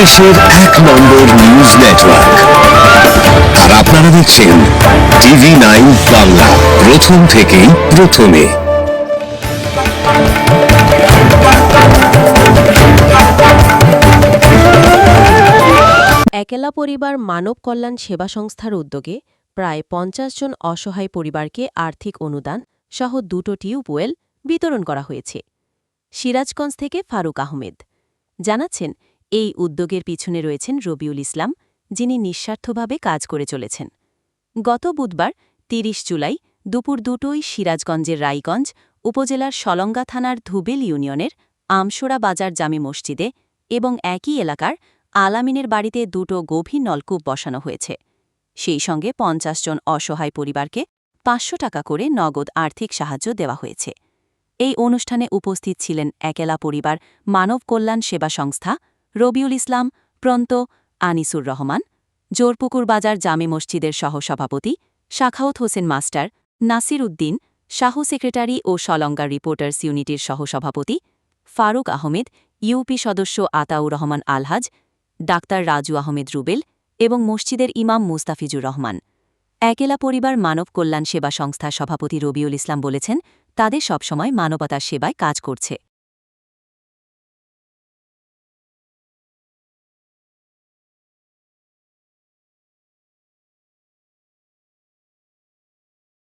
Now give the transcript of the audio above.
দেশের এক নম্বর news network. আর আপনারা দেখছেন TV9 বাংলা, প্রথম থেকেই প্রথমে। একলা পরিবার মানব কল্যাণ সেবা সংস্থার উদ্যোগে প্রায় ৫০ জন অসহায় পরিবারকে আর্থিক অনুদান সহ ২টো টিউবওয়েল বিতরণ করা হয়েছে। সিরাজগঞ্জ থেকে ফারুক আহমেদ জানাচ্ছেন, এই উদ্যোগের পিছনে রয়েছেন রবিউল ইসলাম, যিনি নিঃস্বার্থভাবে কাজ করে চলেছেন। গত বুধবার ৩০ জুলাই দুপুর ২টোয় সিরাজগঞ্জের রায়গঞ্জ উপজেলার সলঙ্গা থানার ধুবেল ইউনিয়নের আমসোরা বাজার জামে মসজিদে এবং একই এলাকার আলামিনের বাড়িতে ২টো গভীর নলকূপ বসানো হয়েছে। সেই সঙ্গে ৫০ জন অসহায় পরিবারকে ৫০০ টাকা করে নগদ আর্থিক সাহায্য দেওয়া হয়েছে। এই অনুষ্ঠানে উপস্থিত ছিলেন একলা পরিবার মানব কল্যাণ সেবা সংস্থা, রবিউল ইসলাম, প্রন্ত, আনিসুর রহমান, জোরপুকুর বাজার জামে মসজিদের সহসভাপতি শাখাউত হোসেন মাস্টার, নাসির উদ্দিন, শাহ সেক্রেটারি ও সলঙ্গা রিপোর্টার্স ইউনিটির সহসভাপতি ফারুক আহমেদ, ইউপি সদস্য আতাউর রহমান আলহাজ, ডাক্তার রাজু আহমেদ রুবেল এবং মসজিদের ইমাম মুস্তাফিজুর রহমান। একলা পরিবার মানব কল্যাণ সেবা সংস্থার সভাপতি রবিউল ইসলাম বলেছেন, তাদের সবসময় মানবতার সেবায় কাজ করছে।